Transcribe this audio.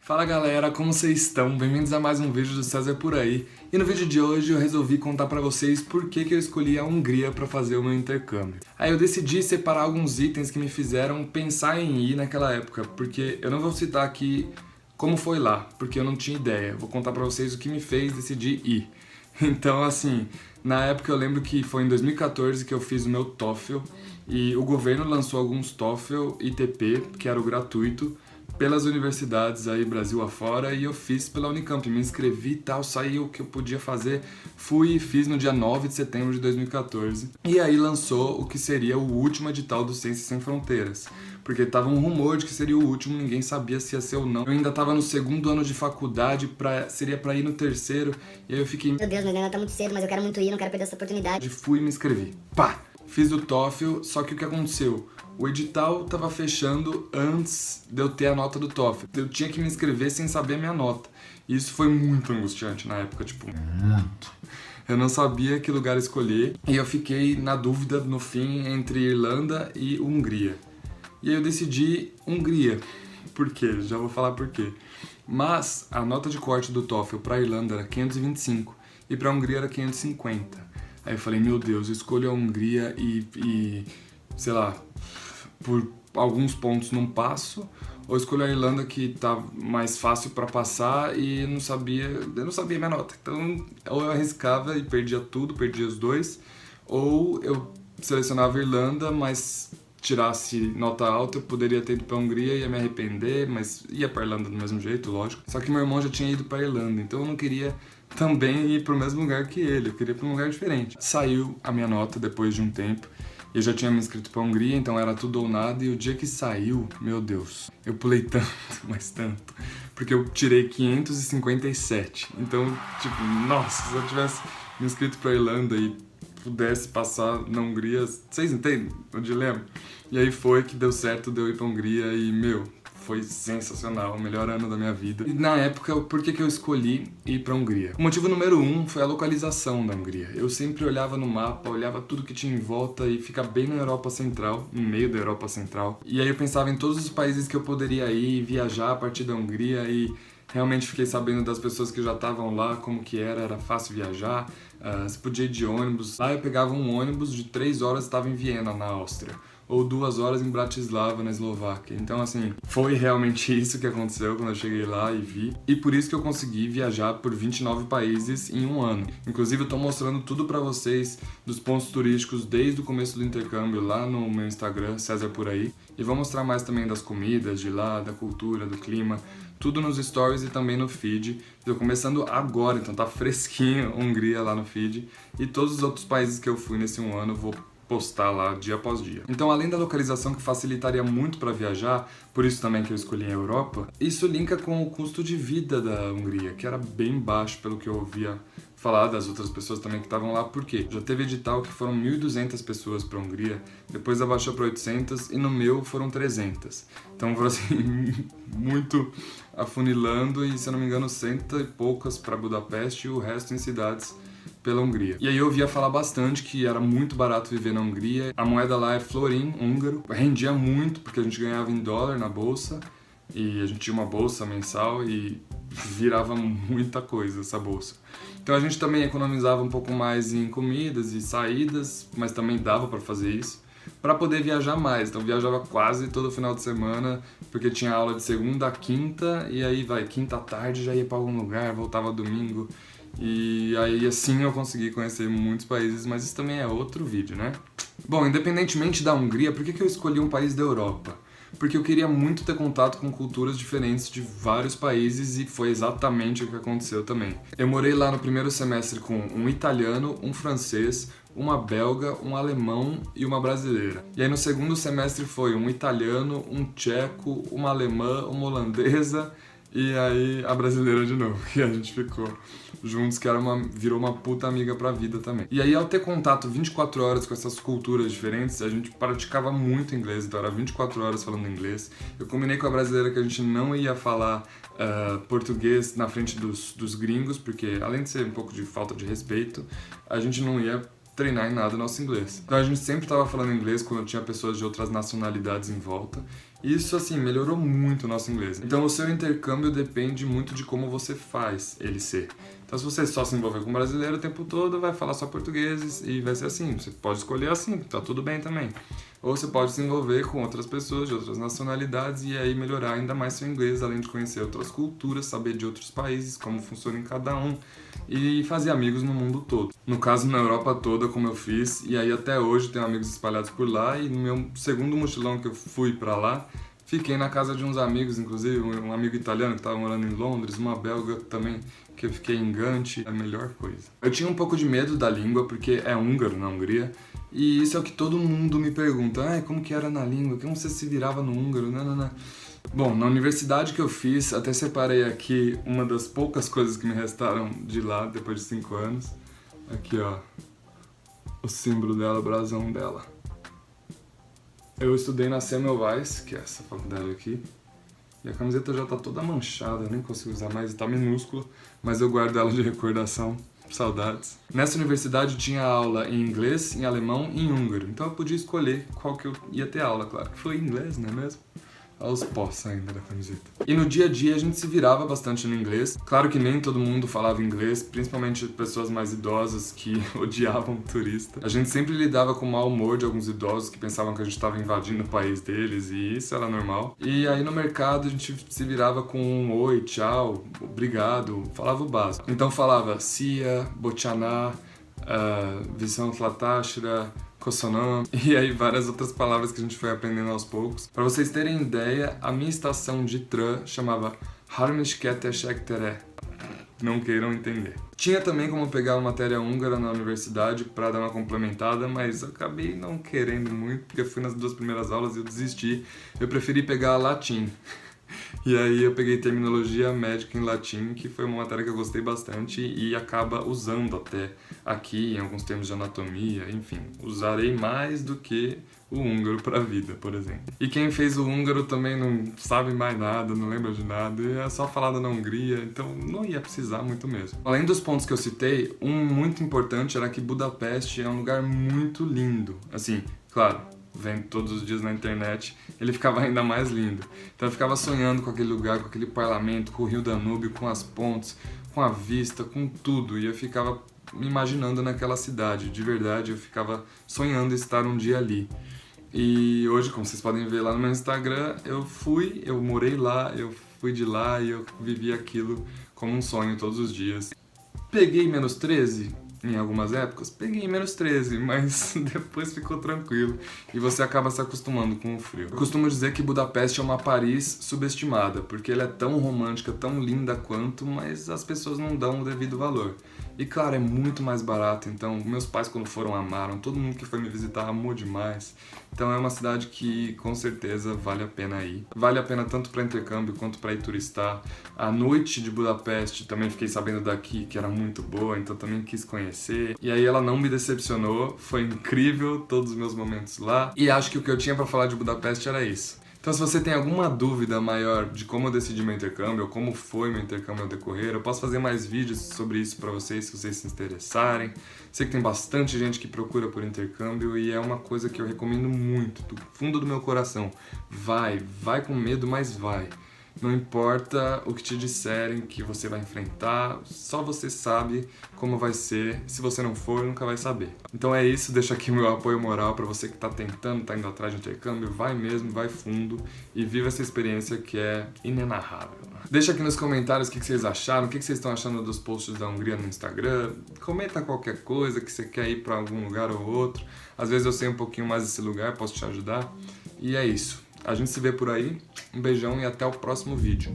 Fala galera, como vocês estão? Bem-vindos a mais um vídeo do César Por Aí. E no vídeo de hoje eu resolvi contar pra vocês por que eu escolhi a Hungria pra fazer o meu intercâmbio. Aí eu decidi separar alguns itens que me fizeram pensar em ir naquela época, porque eu não vou citar aqui como foi lá, porque eu não tinha ideia. Vou contar pra vocês o que me fez decidir ir. Então, assim, na época eu lembro que foi em 2014 que eu fiz o meu TOEFL e o governo lançou alguns TOEFL e TP, que era o gratuito, pelas universidades aí Brasil afora, e eu fiz pela Unicamp, me inscrevi e tal, saiu o que eu podia fazer, fui e fiz no dia 9 de setembro de 2014. E aí lançou o que seria o último edital do Ciências Sem Fronteiras, porque tava um rumor de que seria o último, ninguém sabia se ia ser ou não. Eu ainda tava no segundo ano de faculdade, seria pra ir no terceiro, e aí eu fiquei... Meu Deus, ainda tá muito cedo, mas eu quero muito ir, não quero perder essa oportunidade. Fui e me inscrevi. Pá! Fiz o TOEFL, só que o que aconteceu? O edital tava fechando antes de eu ter a nota do TOEFL. Eu tinha que me inscrever sem saber a minha nota. E isso foi muito angustiante na época, tipo, muito. Eu não sabia que lugar escolher e eu fiquei na dúvida no fim entre Irlanda e Hungria. E aí eu decidi Hungria. Por quê? Já vou falar por quê. Mas a nota de corte do TOEFL pra Irlanda era 525 e pra Hungria era 550. Aí eu falei, meu Deus, eu escolho a Hungria e sei lá, por alguns pontos não passo, ou escolho a Irlanda que tá mais fácil pra passar e eu não sabia minha nota. Então, ou eu arriscava e perdia tudo, perdia os dois, ou eu selecionava a Irlanda, mas tirasse nota alta, eu poderia ter ido pra Hungria e ia me arrepender, mas ia pra Irlanda do mesmo jeito, lógico. Só que meu irmão já tinha ido pra Irlanda, então eu não queria também ir pro mesmo lugar que ele, eu queria ir pra um lugar diferente. Saiu a minha nota depois de um tempo, eu já tinha me inscrito pra Hungria, então era tudo ou nada, e o dia que saiu, meu Deus, eu pulei tanto, mas tanto, porque eu tirei 557. Então, tipo, nossa, se eu tivesse me inscrito pra Irlanda e pudesse passar na Hungria, vocês entendem o dilema? E aí foi que deu certo de eu ir pra Hungria e, meu, foi sensacional, o melhor ano da minha vida. E na época, por que eu escolhi ir pra Hungria? O motivo número 1 foi a localização da Hungria. Eu sempre olhava no mapa, olhava tudo que tinha em volta e fica bem na Europa Central, no meio da Europa Central. E aí eu pensava em todos os países que eu poderia ir, viajar a partir da Hungria e realmente fiquei sabendo das pessoas que já estavam lá, como que era fácil viajar, você podia ir de ônibus. Lá eu pegava um ônibus de 3 horas e estava em Viena, na Áustria, ou 2 horas em Bratislava, na Eslováquia. Então, assim, foi realmente isso que aconteceu quando eu cheguei lá e vi. E por isso que eu consegui viajar por 29 países em um ano. Inclusive, eu tô mostrando tudo pra vocês dos pontos turísticos desde o começo do intercâmbio lá no meu Instagram, César Por Aí. E vou mostrar mais também das comidas de lá, da cultura, do clima, tudo nos stories e também no feed. Estou começando agora, então tá fresquinho Hungria lá no feed. E todos os outros países que eu fui nesse um ano eu vou postar lá dia após dia. Então, além da localização que facilitaria muito para viajar, por isso também que eu escolhi a Europa, isso linka com o custo de vida da Hungria, que era bem baixo pelo que eu ouvia falar das outras pessoas também que estavam lá. Por quê? Já teve edital que foram 1.200 pessoas para a Hungria, depois abaixou para 800 e no meu foram 300. Então foram assim, muito afunilando e, se eu não me engano, 100 e poucas para Budapeste e o resto em cidades pela Hungria. E aí eu ouvia falar bastante que era muito barato viver na Hungria. A moeda lá é florim húngaro. Rendia muito porque a gente ganhava em dólar na bolsa e a gente tinha uma bolsa mensal e virava muita coisa essa bolsa. Então a gente também economizava um pouco mais em comidas e saídas, mas também dava para fazer isso, para poder viajar mais. Então viajava quase todo final de semana, porque tinha aula de segunda a quinta, e aí quinta à tarde já ia para algum lugar, voltava domingo. E aí assim eu consegui conhecer muitos países, mas isso também é outro vídeo, né? Bom, independentemente da Hungria, por que eu escolhi um país da Europa? Porque eu queria muito ter contato com culturas diferentes de vários países e foi exatamente o que aconteceu também. Eu morei lá no primeiro semestre com um italiano, um francês, uma belga, um alemão e uma brasileira. E aí no segundo semestre foi um italiano, um tcheco, uma alemã, uma holandesa e aí a brasileira de novo. E a gente ficou juntos, que virou uma puta amiga pra vida também. E aí, ao ter contato 24 horas com essas culturas diferentes, a gente praticava muito inglês, então era 24 horas falando inglês. Eu combinei com a brasileira que a gente não ia falar português na frente dos gringos, porque além de ser um pouco de falta de respeito, a gente não ia treinar em nada o nosso inglês. Então a gente sempre estava falando inglês quando tinha pessoas de outras nacionalidades em volta. Isso, assim, melhorou muito o nosso inglês. Então, o seu intercâmbio depende muito de como você faz ele ser. Então, se você só se envolver com brasileiro o tempo todo, vai falar só português e vai ser assim. Você pode escolher assim, tá tudo bem também. Ou você pode se envolver com outras pessoas de outras nacionalidades e aí melhorar ainda mais seu inglês, além de conhecer outras culturas, saber de outros países, como funciona em cada um e fazer amigos no mundo todo. No caso, na Europa toda, como eu fiz, e aí até hoje tenho amigos espalhados por lá, e no meu segundo mochilão que eu fui pra lá, fiquei na casa de uns amigos, inclusive um amigo italiano que estava morando em Londres, uma belga também, que eu fiquei em Gante, a melhor coisa. Eu tinha um pouco de medo da língua, porque é húngaro na Hungria, e isso é o que todo mundo me pergunta, como que era na língua, como você se virava no húngaro, não. Bom, na universidade que eu fiz, até separei aqui uma das poucas coisas que me restaram de lá, depois de 5 anos. Aqui, ó, o símbolo dela, o brasão dela. Eu estudei na Semmelweis, que é essa faculdade aqui, e a camiseta já tá toda manchada, eu nem consigo usar mais, tá minúscula, mas eu guardo ela de recordação, saudades. Nessa universidade tinha aula em inglês, em alemão e em húngaro, então eu podia escolher qual que eu ia ter aula, claro que foi em inglês, não é mesmo? Olha os pós ainda da camiseta. E no dia a dia a gente se virava bastante no inglês. Claro que nem todo mundo falava inglês, principalmente pessoas mais idosas que odiavam turista. A gente sempre lidava com o mau humor de alguns idosos que pensavam que a gente estava invadindo o país deles e isso era normal. E aí no mercado a gente se virava com um oi, tchau, obrigado, falava o básico. Então falava sia, bochaná, visão tlatashra, Kosonom, e aí várias outras palavras que a gente foi aprendendo aos poucos. Para vocês terem ideia, a minha estação de tram chamava Harmiskete-Sektere. Não queiram entender. Tinha também como pegar uma matéria húngara na universidade para dar uma complementada, mas eu acabei não querendo muito, porque eu fui nas 2 primeiras aulas e eu desisti. Eu preferi pegar latim. E aí eu peguei terminologia médica em latim, que foi uma matéria que eu gostei bastante e acaba usando até aqui em alguns termos de anatomia, enfim, usarei mais do que o húngaro para a vida, por exemplo. E quem fez o húngaro também não sabe mais nada, não lembra de nada, é só falado na Hungria, então não ia precisar muito mesmo. Além dos pontos que eu citei, um muito importante era que Budapeste é um lugar muito lindo, assim, claro, vendo todos os dias na internet, ele ficava ainda mais lindo. Então eu ficava sonhando com aquele lugar, com aquele parlamento, com o Rio Danúbio, com as pontes, com a vista, com tudo. E eu ficava me imaginando naquela cidade. De verdade, eu ficava sonhando estar um dia ali. E hoje, como vocês podem ver lá no meu Instagram, eu morei lá, eu fui de lá e eu vivi aquilo como um sonho todos os dias. Peguei -13? Em algumas épocas, peguei -13, mas depois ficou tranquilo e você acaba se acostumando com o frio. Eu costumo dizer que Budapeste é uma Paris subestimada, porque ela é tão romântica, tão linda quanto, mas as pessoas não dão o devido valor. E claro, é muito mais barato, então meus pais quando foram amaram, todo mundo que foi me visitar amou demais. Então é uma cidade que com certeza vale a pena ir. Vale a pena tanto para intercâmbio quanto para ir turistar. A noite de Budapeste também fiquei sabendo daqui que era muito boa, então também quis conhecer. E aí ela não me decepcionou, foi incrível todos os meus momentos lá. E acho que o que eu tinha para falar de Budapeste era isso. Então se você tem alguma dúvida maior de como eu decidi meu intercâmbio, ou como foi meu intercâmbio ao decorrer, eu posso fazer mais vídeos sobre isso pra vocês, se vocês se interessarem. Sei que tem bastante gente que procura por intercâmbio e é uma coisa que eu recomendo muito, do fundo do meu coração. Vai com medo, mas vai. Não importa o que te disserem que você vai enfrentar, só você sabe como vai ser. Se você não for, nunca vai saber. Então é isso, deixo aqui o meu apoio moral para você que tá tentando, tá indo atrás de intercâmbio. Vai mesmo, vai fundo e viva essa experiência que é inenarrável. Deixa aqui nos comentários o que vocês acharam, o que vocês estão achando dos posts da Hungria no Instagram. Comenta qualquer coisa que você quer ir para algum lugar ou outro. Às vezes eu sei um pouquinho mais desse lugar, posso te ajudar. E é isso. A gente se vê por aí, um beijão e até o próximo vídeo.